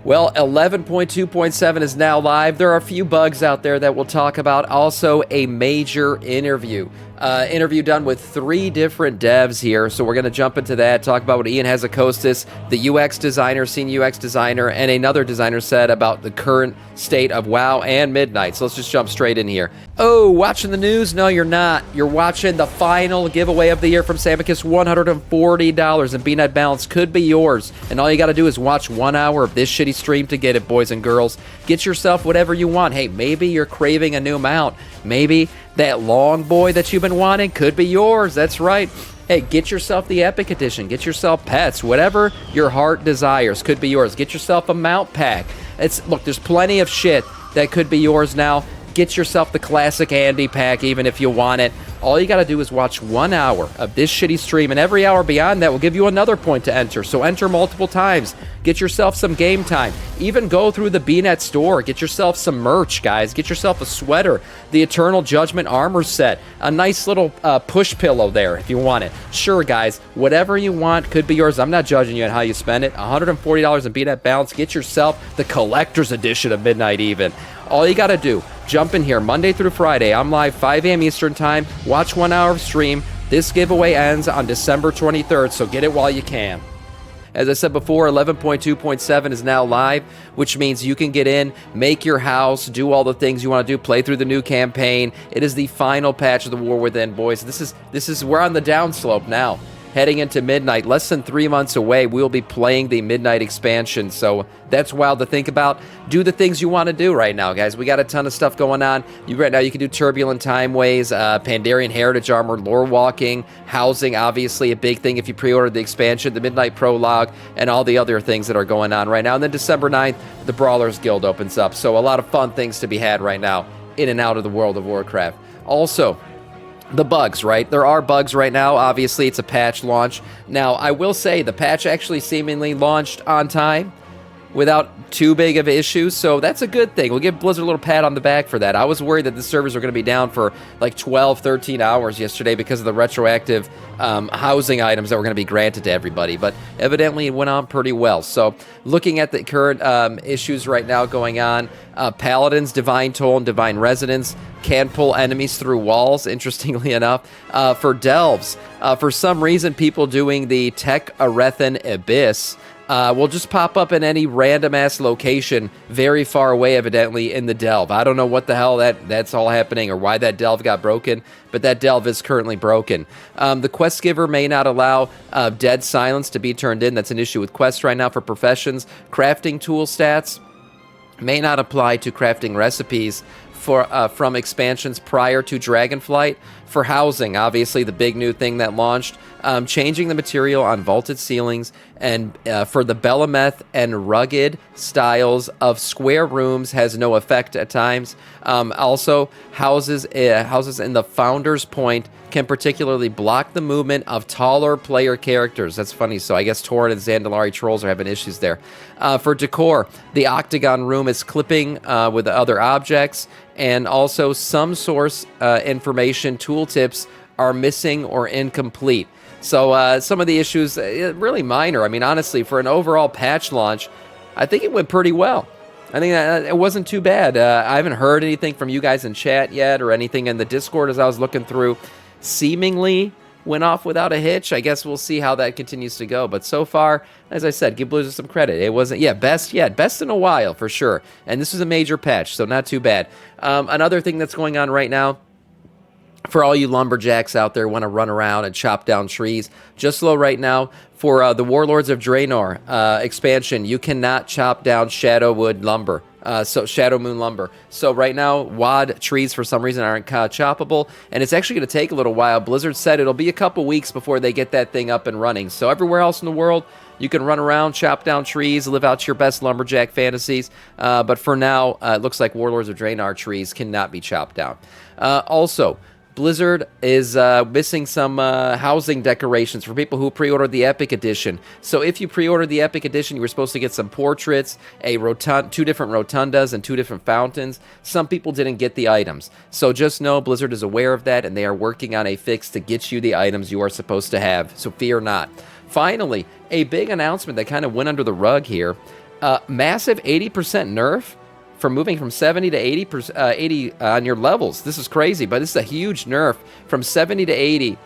Well, 11.2.7 is now live. There are a few bugs out there that we'll talk about. Also, a major interview. Interview done with 3 different devs here. So we're going to jump into that, talk about what Ian Hazzikostas, the UX designer, senior UX designer, and another designer said about the current state of WoW and Midnight. So let's just jump straight in here. Oh, watching the news? No, you're not. You're watching the final giveaway of the year from Samiccus, $140, and BNet Balance could be yours. And all you got to do is watch 1 hour of this shitty stream to get it, boys and girls. Get yourself whatever you want. Hey, maybe you're craving a new mount. Maybe that long boy that you've been wanting could be yours. That's right. Hey, get yourself the Epic Edition. Get yourself pets. Whatever your heart desires could be yours. Get yourself a mount pack. Look, there's plenty of shit that could be yours now. Get yourself the classic Andy pack, even if you want it. All you got to do is watch 1 hour of this shitty stream, and every hour beyond that will give you another point to enter. So enter multiple times. Get yourself some game time. Even go through the BNet store. Get yourself some merch, guys. Get yourself a sweater, the Eternal Judgment armor set, a nice little push pillow there if you want it. Sure, guys, whatever you want could be yours. I'm not judging you on how you spend it. $140 in BNet Balance. Get yourself the collector's edition of Midnight even. All you got to do, jump in here Monday through Friday. I'm live 5 a.m. Eastern Time. Watch 1 hour of stream. This giveaway ends on December 23rd, so get it while you can. As I said before, 11.2.7 is now live, which means you can get in, make your house, do all the things you want to do, play through the new campaign. It is the final patch of the War Within, boys. We're on the downslope now. Heading into Midnight, less than 3 months away, we'll be playing the Midnight expansion, so that's wild to think about. Do the things you want to do right now, guys. We got a ton of stuff going on. Right now, you can do Turbulent Timeways, Pandarian Heritage Armor, Lore Walking, Housing, obviously a big thing if you pre-ordered the expansion, the Midnight Prologue, and all the other things that are going on right now. And then December 9th, the Brawlers Guild opens up, so a lot of fun things to be had right now in and out of the world of Warcraft. Also, the bugs, right? There are bugs right now. Obviously, it's a patch launch. Now, I will say the patch actually seemingly launched on time without too big of issues, so that's a good thing. We'll give Blizzard a little pat on the back for that. I was worried that the servers were going to be down for like 12, 13 hours yesterday because of the retroactive housing items that were going to be granted to everybody, but evidently it went on pretty well. So looking at the current issues right now going on, Paladins, Divine Toll, and Divine Resonance can pull enemies through walls, interestingly enough. For Delves, for some reason, people doing the Tech Arethan Abyss will just pop up in any random-ass location very far away, evidently, in the delve. I don't know what the hell that's all happening or why that delve got broken, but that delve is currently broken. The quest giver may not allow Dead Silence to be turned in. That's an issue with quests right now for professions. Crafting tool stats may not apply to crafting recipes from expansions prior to Dragonflight. For housing, obviously the big new thing that launched, changing the material on vaulted ceilings, and for the Belemeth and rugged styles of square rooms has no effect at times. Also, houses in the Founder's Point can particularly block the movement of taller player characters. That's funny, so I guess Tauren and Zandalari trolls are having issues there. For decor, the Octagon Room is clipping with other objects, and also some source information tooltips are missing or incomplete. So some of the issues, really minor. I mean, honestly, for an overall patch launch, I think it went pretty well. I think it wasn't too bad. I haven't heard anything from you guys in chat yet or anything in the Discord as I was looking through. Seemingly went off without a hitch. I guess we'll see how that continues to go. But so far, as I said, give Blizzard some credit. It wasn't, best in a while for sure. And this was a major patch, so not too bad. Another thing that's going on right now, for all you lumberjacks out there who want to run around and chop down trees, just low right now for the Warlords of Draenor expansion, you cannot chop down Shadowwood lumber. So Shadow Moon lumber. So right now, WAD trees for some reason aren't choppable, and it's actually going to take a little while. Blizzard said it'll be a couple weeks before they get that thing up and running. So everywhere else in the world, you can run around, chop down trees, live out your best lumberjack fantasies. But for now, it looks like Warlords of Draenor trees cannot be chopped down. Also, Blizzard is missing some housing decorations for people who pre-ordered the Epic Edition. So if you pre-ordered the Epic Edition, you were supposed to get some portraits, two different rotundas, and 2 different fountains. Some people didn't get the items. So just know Blizzard is aware of that, and they are working on a fix to get you the items you are supposed to have. So fear not. Finally, a big announcement that kind of went under the rug here. Massive 80% nerf from moving from 70 to 80%, 80 on your levels. This is crazy, but this is a huge nerf from 70 to 80.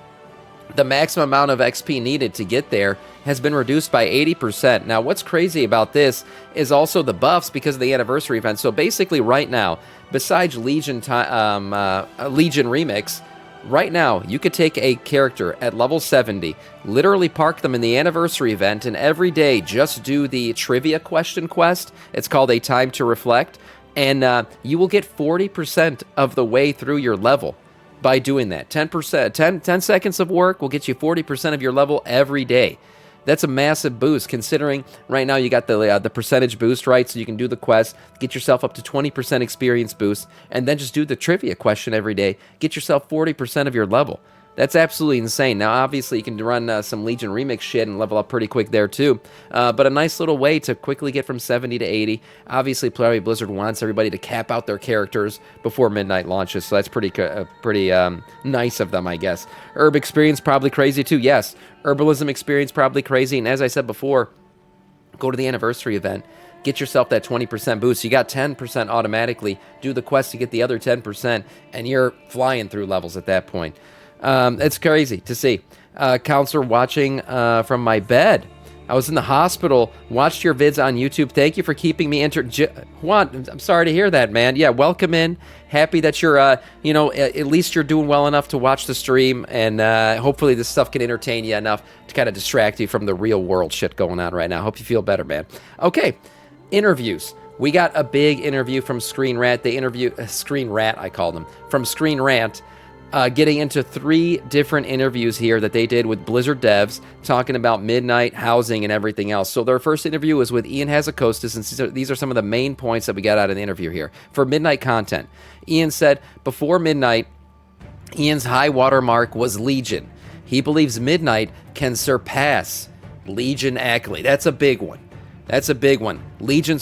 The maximum amount of XP needed to get there has been reduced by 80%. Now, what's crazy about this is also the buffs because of the anniversary event. So basically right now, besides Legion Remix, right now, you could take a character at level 70, literally park them in the anniversary event, and every day just do the trivia question quest. It's called a time to reflect, and you will get 40% of the way through your level by doing that. 10 seconds of work will get you 40% of your level every day. That's a massive boost, considering right now you got the percentage boost, right? So you can do the quest, get yourself up to 20% experience boost, and then just do the trivia question every day. Get yourself 40% of your level. That's absolutely insane. Now, obviously, you can run some Legion Remix shit and level up pretty quick there, too. But a nice little way to quickly get from 70 to 80. Obviously, probably Blizzard wants everybody to cap out their characters before midnight launches, so that's pretty nice of them, I guess. Herb experience probably crazy, too. Yes, herbalism experience probably crazy. And as I said before, go to the anniversary event. Get yourself that 20% boost. You got 10% automatically. Do the quest to get the other 10%, and you're flying through levels at that point. It's crazy to see. Counselor watching from my bed. I was in the hospital, watched your vids on YouTube. Thank you for keeping me Juan, I'm sorry to hear that, man. Yeah, welcome in. Happy that you're, at least you're doing well enough to watch the stream, and hopefully this stuff can entertain you enough to kind of distract you from the real world shit going on right now. Hope you feel better, man. Okay, interviews. We got a big interview from Screen Rant. They interview Screen Rat, I call them, from Screen Rant. Getting into 3 different interviews here that they did with Blizzard devs, talking about midnight, housing, and everything else. So their first interview was with Ian Hazakostas, and these are some of the main points that we got out of the interview here. For midnight content, Ian said, before midnight, Ian's high water mark was Legion. He believes midnight can surpass Legion accolade. That's a big one. That's a big one. Legion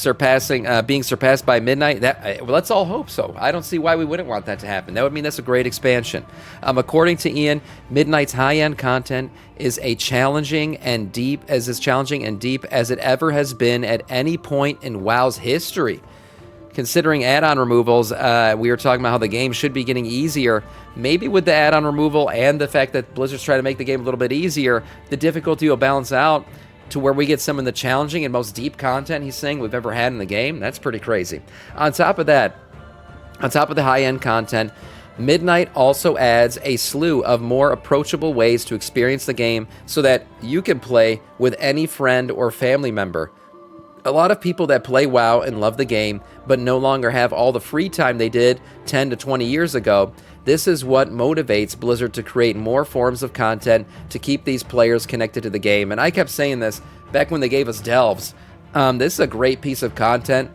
being surpassed by midnight. Let's all hope so. I don't see why we wouldn't want that to happen. That would mean that's a great expansion. According to Ian, midnight's high-end content is as challenging and deep as it ever has been at any point in WoW's history. Considering add-on removals, we were talking about how the game should be getting easier. Maybe with the add-on removal and the fact that Blizzard's trying to make the game a little bit easier, the difficulty will balance out to where we get some of the challenging and most deep content, he's saying, we've ever had in the game. That's pretty crazy. On top of that, on top of the high-end content, Midnight also adds a slew of more approachable ways to experience the game so that you can play with any friend or family member. A lot of people that play WoW and love the game, but no longer have all the free time they did 10 to 20 years ago, this is what motivates Blizzard to create more forms of content to keep these players connected to the game. And I kept saying this back when they gave us Delves. This is a great piece of content.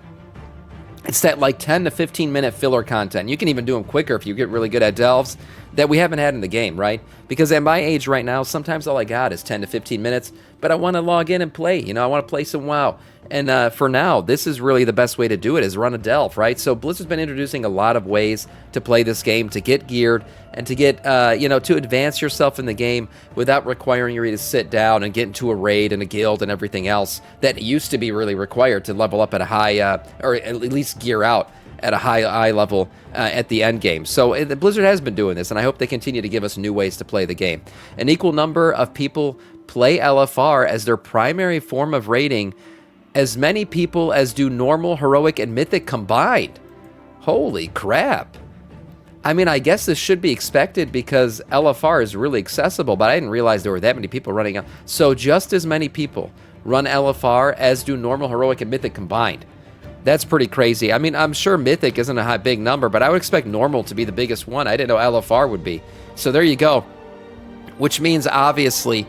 It's that like 10 to 15 minute filler content. You can even do them quicker if you get really good at Delves that we haven't had in the game, right? Because at my age right now, sometimes all I got is 10 to 15 minutes, but I want to log in and play. I want to play some WoW. And for now, this is really the best way to do it, is run a delve, right? So Blizzard's been introducing a lot of ways to play this game, to get geared, and to get, to advance yourself in the game without requiring you to sit down and get into a raid and a guild and everything else that used to be really required to level up at a high, or at least gear out at a high level at the end game. So Blizzard has been doing this, and I hope they continue to give us new ways to play the game. An equal number of people play LFR as their primary form of raiding, as many people as do normal, heroic, and mythic combined. Holy crap. I mean, I guess this should be expected because LFR is really accessible, but I didn't realize there were that many people running it. So just as many people run LFR as do normal, heroic, and mythic combined. That's pretty crazy. I mean, I'm sure mythic isn't a big number, but I would expect normal to be the biggest one. I didn't know LFR would be. So there you go. Which means, obviously,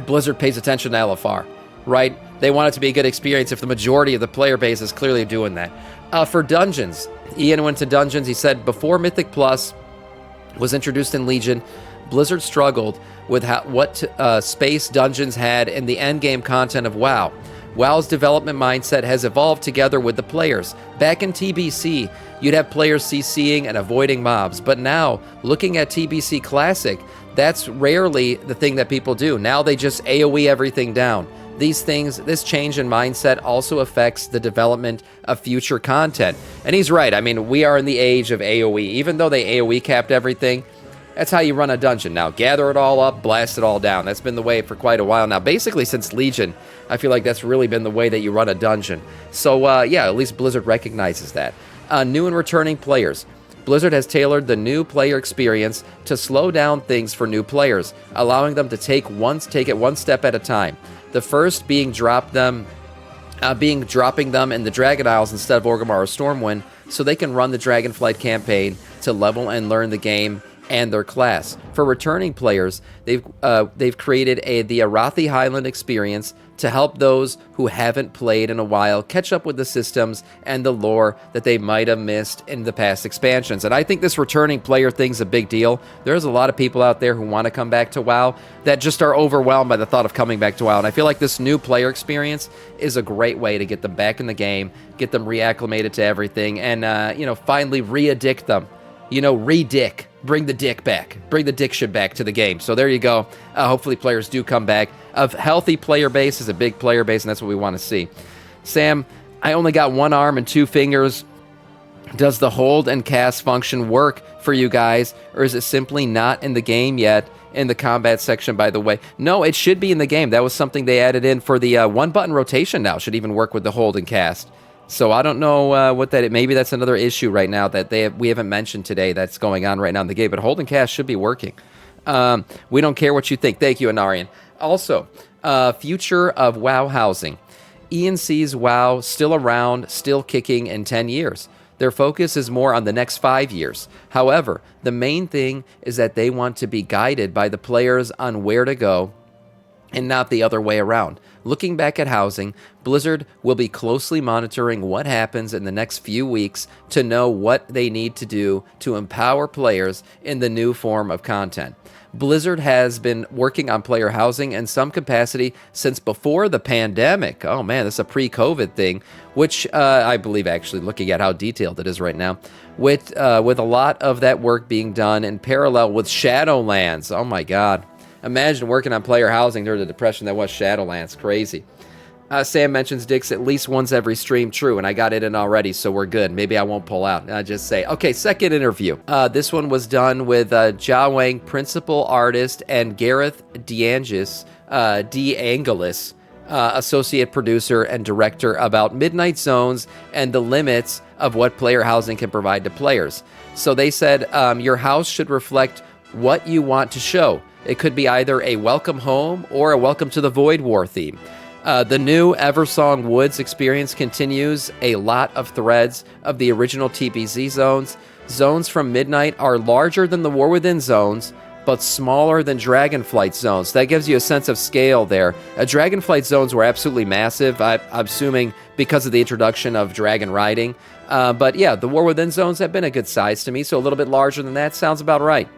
Blizzard pays attention to LFR, right? They want it to be a good experience if the majority of the player base is clearly doing that. For dungeons, Ian went to dungeons. He said before Mythic Plus was introduced in Legion, Blizzard struggled with what space dungeons had in the endgame content of WoW. WoW's development mindset has evolved together with the players. Back in TBC, you'd have players CCing and avoiding mobs, but now, looking at TBC Classic, that's rarely the thing that people do. Now they just AoE everything down. This change in mindset also affects the development of future content. And he's right. I mean, we are in the age of AoE. Even though they AoE capped everything, that's how you run a dungeon now. Gather it all up, blast it all down. That's been the way for quite a while now. Basically, since Legion, I feel like that's really been the way that you run a dungeon. So, yeah, at least Blizzard recognizes that. New and returning players. Blizzard has tailored the new player experience to slow down things for new players, allowing them to take it one step at a time. The first being dropping them in the Dragon Isles instead of Orgrimmar or Stormwind, so they can run the Dragonflight campaign to level and learn the game and their class. For returning players, they've created the Arathi Highland experience to help those who haven't played in a while catch up with the systems and the lore that they might have missed in the past expansions. And I think this returning player thing's a big deal. There's a lot of people out there who want to come back to WoW that just are overwhelmed by the thought of coming back to WoW. And I feel like this new player experience is a great way to get them back in the game, get them reacclimated to everything, and finally re-addict them. Re-dick. Bring the dick back. Bring the diction back to the game. So there you go. Hopefully players do come back. A healthy player base is a big player base, and that's what we want to see. Sam, I only got one arm and 2 fingers. Does the hold and cast function work for you guys, or is it simply not in the game yet? In the combat section, by the way. No, it should be in the game. That was something they added in for the one-button rotation now. Should even work with the hold and cast. So I don't know maybe that's another issue right now that we haven't mentioned today that's going on right now in the game, but hold and cast should be working. We don't care what you think. Thank you, Anarian. Also, future of WoW housing. Ian sees WoW still around, still kicking in 10 years. Their focus is more on the next 5 years. However, the main thing is that they want to be guided by the players on where to go and not the other way around. Looking back at housing, Blizzard will be closely monitoring what happens in the next few weeks to know what they need to do to empower players in the new form of content. Blizzard has been working on player housing in some capacity since before the pandemic. Oh man, this is a pre-COVID thing, which I believe actually looking at how detailed it is right now, with a lot of that work being done in parallel with Shadowlands. Oh my God. Imagine working on player housing during the depression that was Shadowlands. Crazy. Sam mentions dicks at least once every stream. True, and I got it in already, so we're good. Maybe I won't pull out. I just say, okay, second interview. This one was done with Jia Wang, principal artist, and Gareth D'Angelis, associate producer and director, about Midnight Zones and the limits of what player housing can provide to players. So they said, your house should reflect what you want to show. It could be either a welcome home or a welcome to the Void War theme. The new Eversong Woods experience continues a lot of threads of the original TBZ zones. Zones from Midnight are larger than the War Within zones, but smaller than Dragonflight zones. That gives you a sense of scale there. Dragonflight zones were absolutely massive, I'm assuming because of the introduction of dragon riding. But yeah, the War Within zones have been a good size to me, so a little bit larger than that sounds about right.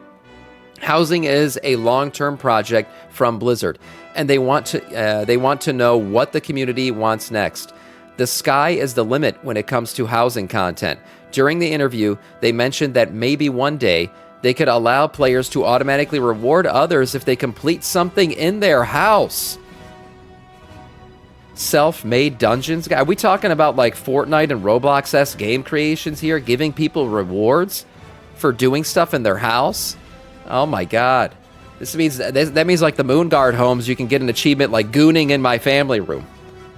Housing is a long-term project from Blizzard, and they want to know what the community wants next. The sky is the limit when it comes to housing content. During the interview, they mentioned that maybe one day they could allow players to automatically reward others if they complete something in their house. Self-made dungeons? Are we talking about like Fortnite and Roblox-esque game creations here, giving people rewards for doing stuff in their house? Oh my God. That means like the Moonguard homes, you can get an achievement like gooning in my family room.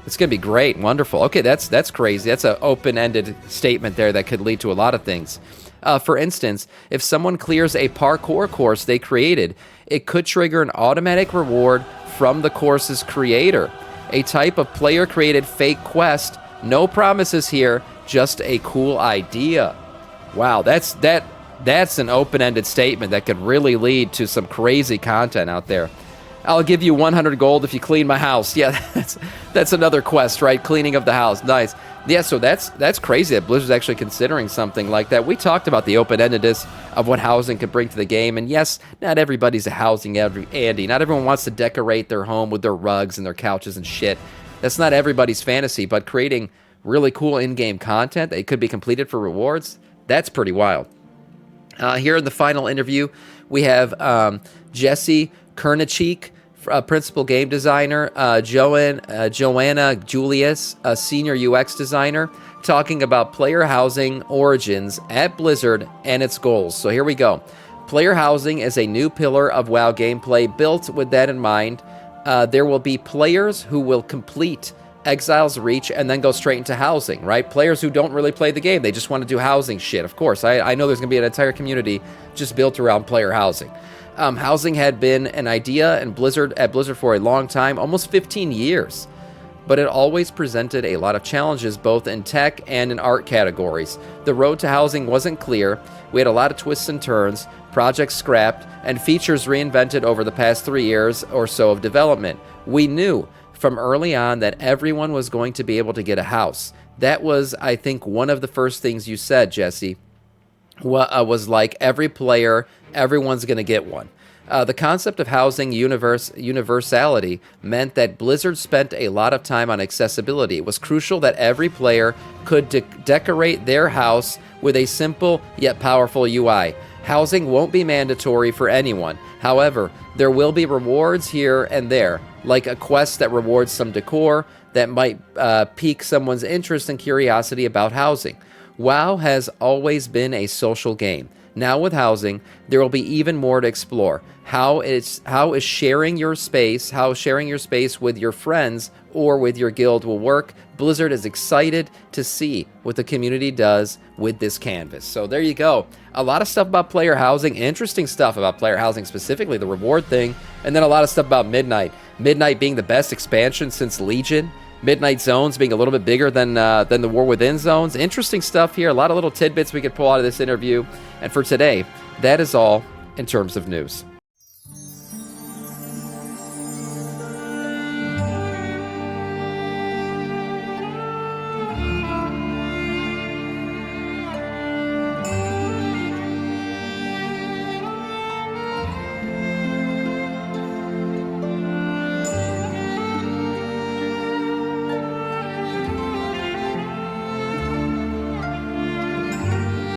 It's going to be great. Wonderful. Okay, that's crazy. That's an open-ended statement there that could lead to a lot of things. For instance, if someone clears a parkour course they created, it could trigger an automatic reward from the course's creator. A type of player-created fake quest. No promises here, just a cool idea. Wow, that's an open-ended statement that could really lead to some crazy content out there. I'll give you 100 gold if you clean my house. Yeah, that's another quest, right? Cleaning of the house. Nice. Yeah, so that's crazy that Blizzard's actually considering something like that. We talked about the open-endedness of what housing could bring to the game, and yes, not everybody's a housing Andy. Not everyone wants to decorate their home with their rugs and their couches and shit. That's not everybody's fantasy, but creating really cool in-game content that could be completed for rewards, that's pretty wild. Here in the final interview, we have Jesse Kernachik principal game designer, Joanna Julius, a senior UX designer, talking about player housing origins at Blizzard and its goals. So here we go. Player housing is a new pillar of WoW gameplay built with that in mind. There will be players who will complete Exile's Reach and then go straight into housing, right? Players who don't really play the game, they just want to do housing shit. Of course, I know there's going to be an entire community just built around player housing. Housing had been an idea at Blizzard for a long time, almost 15 years. But it always presented a lot of challenges both in tech and in art categories. The road to housing wasn't clear. We had a lot of twists and turns, projects scrapped, and features reinvented over the past 3 years or so of development. We knew from early on that everyone was going to be able to get a house. That was, I think, one of the first things you said, Jesse, was like every player, everyone's going to get one. The concept of housing universality meant that Blizzard spent a lot of time on accessibility. It was crucial that every player could decorate their house with a simple yet powerful UI. Housing won't be mandatory for anyone. However, there will be rewards here and there, like a quest that rewards some decor that might pique someone's interest and curiosity about housing. WoW has always been a social game. Now with housing, there will be even more to explore. How is sharing your space with your friends or with your guild will work. Blizzard is excited to see what the community does with this canvas. So there you go. A lot of stuff about player housing, interesting stuff about player housing, specifically the reward thing, and then a lot of stuff about Midnight. Midnight being the best expansion since Legion. Midnight Zones being a little bit bigger than the War Within zones. Interesting stuff here. A lot of little tidbits we could pull out of this interview. And for today, that is all in terms of news.